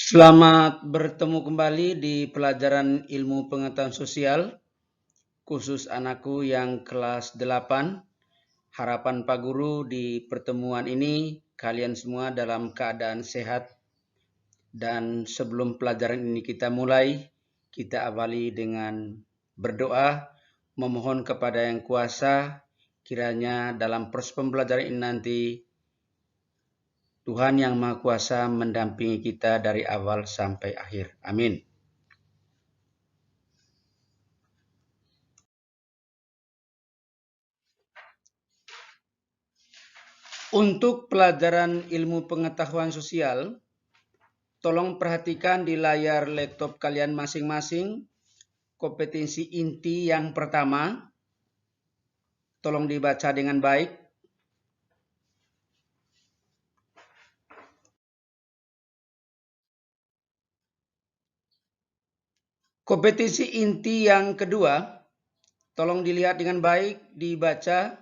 Selamat bertemu kembali di pelajaran ilmu pengetahuan sosial, khusus anakku yang kelas 8. Harapan Pak Guru di pertemuan ini kalian semua dalam keadaan sehat. Dan sebelum pelajaran ini kita mulai, kita awali dengan berdoa, memohon kepada Yang Kuasa, kiranya dalam proses pembelajaran ini nanti Tuhan Yang Maha Kuasa mendampingi kita dari awal sampai akhir. Amin. Untuk pelajaran ilmu pengetahuan sosial, tolong perhatikan di layar laptop kalian masing-masing kompetensi inti yang pertama. Tolong dibaca dengan baik. Kompetensi inti yang kedua, tolong dilihat dengan baik, dibaca,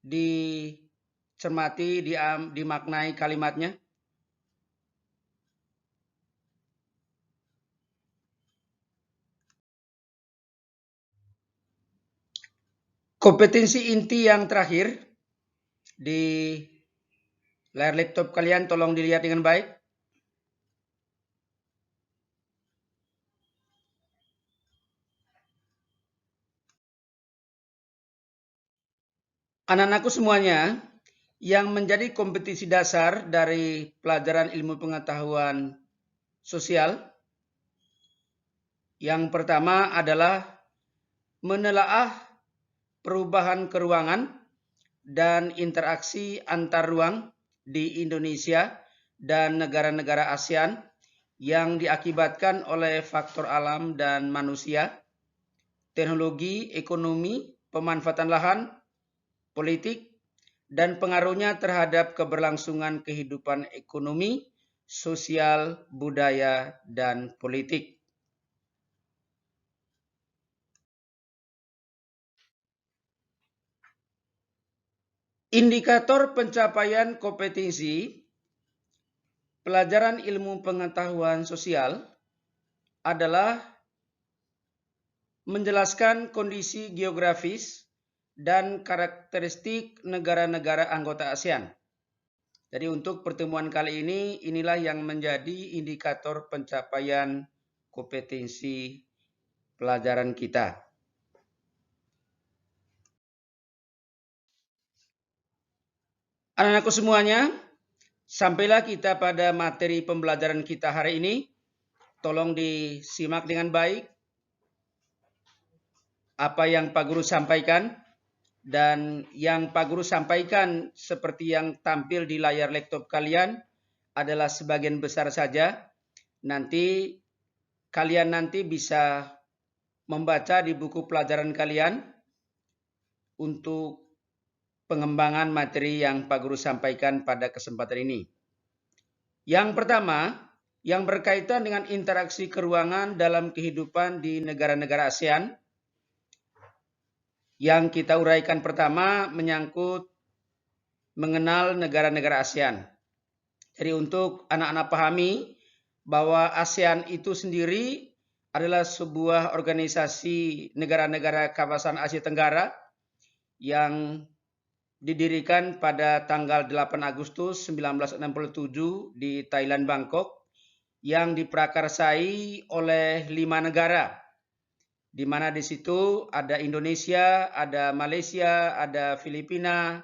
dicermati, dimaknai kalimatnya. Kompetensi inti yang terakhir, di layar laptop kalian tolong dilihat dengan baik. Anak-anakku semuanya, yang menjadi kompetensi dasar dari pelajaran ilmu pengetahuan sosial, yang pertama adalah menelaah perubahan keruangan dan interaksi antar ruang di Indonesia dan negara-negara ASEAN yang diakibatkan oleh faktor alam dan manusia, teknologi, ekonomi, pemanfaatan lahan, politik, dan pengaruhnya terhadap keberlangsungan kehidupan ekonomi, sosial, budaya, dan politik. Indikator pencapaian kompetensi pelajaran ilmu pengetahuan sosial adalah menjelaskan kondisi geografis dan karakteristik negara-negara anggota ASEAN. Jadi untuk pertemuan kali ini, inilah yang menjadi indikator pencapaian kompetensi pelajaran kita. Anak-anakku semuanya, sampailah kita pada materi pembelajaran kita hari ini. Tolong disimak dengan baik apa yang Pak Guru sampaikan. Dan yang Pak Guru sampaikan seperti yang tampil di layar laptop kalian adalah sebagian besar saja. Nanti kalian bisa membaca di buku pelajaran kalian untuk pengembangan materi yang Pak Guru sampaikan pada kesempatan ini. Yang pertama, yang berkaitan dengan interaksi keruangan dalam kehidupan di negara-negara ASEAN. Yang kita uraikan pertama menyangkut mengenal negara-negara ASEAN. Jadi untuk anak-anak pahami bahwa ASEAN itu sendiri adalah sebuah organisasi negara-negara kawasan Asia Tenggara yang didirikan pada tanggal 8 Agustus 1967 di Thailand, Bangkok, yang diprakarsai oleh 5 negara. Di mana di situ ada Indonesia, ada Malaysia, ada Filipina,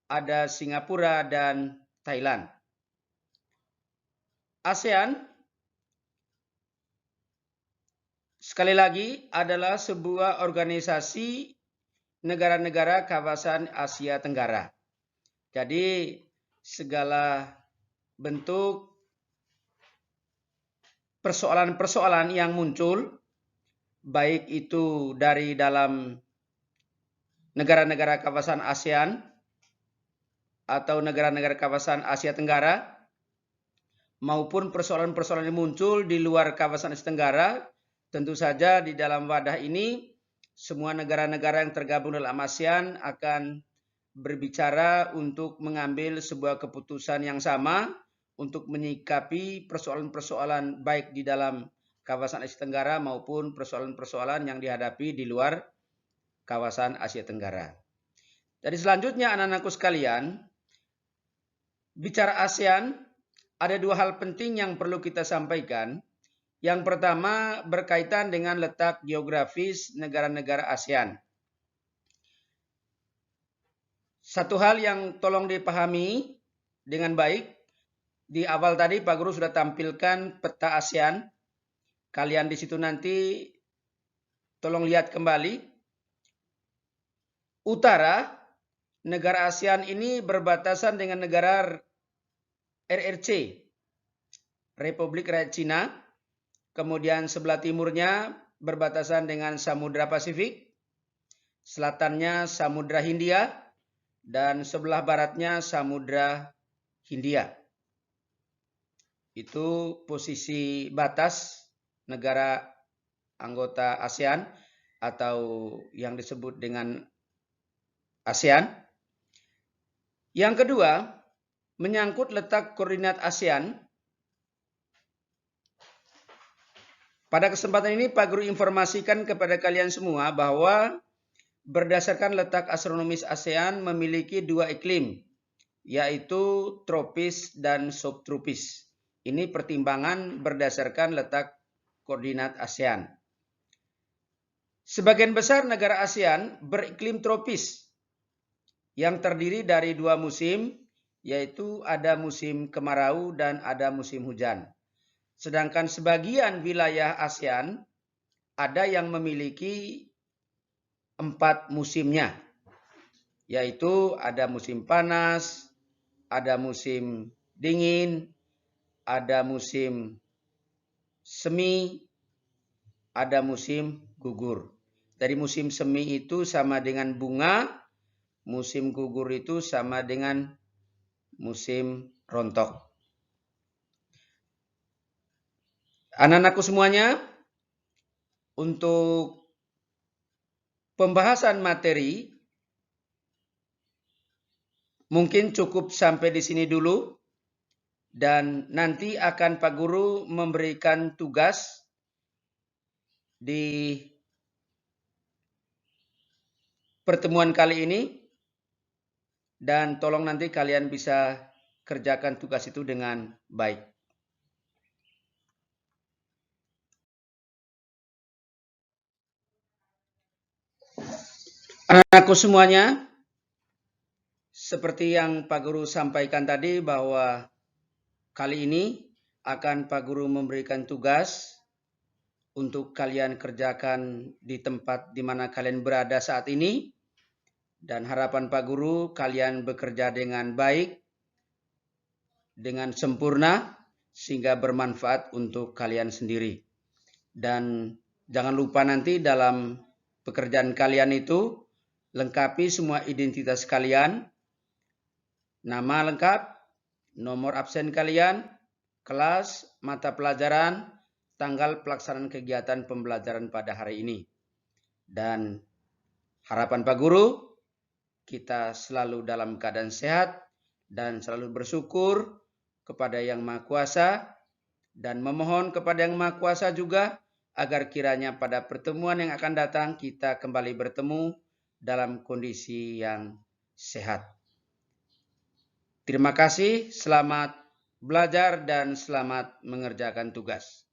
ada Singapura, dan Thailand. ASEAN, sekali lagi, adalah sebuah organisasi negara-negara kawasan Asia Tenggara. Jadi, segala bentuk persoalan-persoalan yang muncul, baik itu dari dalam negara-negara kawasan ASEAN atau negara-negara kawasan Asia Tenggara, maupun persoalan-persoalan yang muncul di luar kawasan Asia Tenggara, tentu saja di dalam wadah ini, semua negara-negara yang tergabung dalam ASEAN akan berbicara untuk mengambil sebuah keputusan yang sama untuk menyikapi persoalan-persoalan baik di dalam kawasan Asia Tenggara maupun persoalan-persoalan yang dihadapi di luar kawasan Asia Tenggara. Jadi selanjutnya anak-anakku sekalian, bicara ASEAN, ada dua hal penting yang perlu kita sampaikan. Yang pertama berkaitan dengan letak geografis negara-negara ASEAN. Satu hal yang tolong dipahami dengan baik, di awal tadi Pak Guru sudah tampilkan peta ASEAN. Kalian di situ nanti tolong lihat kembali. Utara, negara ASEAN ini berbatasan dengan negara RRC, Republik Rakyat Cina. Kemudian sebelah timurnya berbatasan dengan Samudra Pasifik, selatannya Samudra Hindia, dan sebelah baratnya Samudra Hindia. Itu posisi batas negara anggota ASEAN atau yang disebut dengan ASEAN. Yang kedua, menyangkut letak koordinat ASEAN. Pada kesempatan ini Pak Guru informasikan kepada kalian semua bahwa berdasarkan letak astronomis ASEAN memiliki dua iklim, yaitu tropis dan subtropis. Ini pertimbangan berdasarkan letak koordinat ASEAN. Sebagian besar negara ASEAN beriklim tropis yang terdiri dari dua musim, yaitu ada musim kemarau dan ada musim hujan. Sedangkan sebagian wilayah ASEAN ada yang memiliki 4 musimnya, yaitu ada musim panas, ada musim dingin, ada musim semi, ada musim gugur. Dari musim semi itu sama dengan bunga, musim gugur itu sama dengan musim rontok. Anak-anakku semuanya, untuk pembahasan materi mungkin cukup sampai di sini dulu, dan nanti akan Pak Guru memberikan tugas di pertemuan kali ini, dan tolong nanti kalian bisa kerjakan tugas itu dengan baik. Anak-anakku semuanya, seperti yang Pak Guru sampaikan tadi bahwa kali ini akan Pak Guru memberikan tugas untuk kalian kerjakan di tempat di mana kalian berada saat ini. Dan harapan Pak Guru kalian bekerja dengan baik, dengan sempurna, sehingga bermanfaat untuk kalian sendiri. Dan jangan lupa nanti dalam pekerjaan kalian itu, lengkapi semua identitas kalian, nama lengkap, nomor absen kalian, kelas, mata pelajaran, tanggal pelaksanaan kegiatan pembelajaran pada hari ini. Dan harapan Pak Guru, kita selalu dalam keadaan sehat dan selalu bersyukur kepada Yang Maha Kuasa, dan memohon kepada Yang Maha Kuasa juga agar kiranya pada pertemuan yang akan datang kita kembali bertemu dalam kondisi yang sehat. Terima kasih, selamat belajar dan selamat mengerjakan tugas.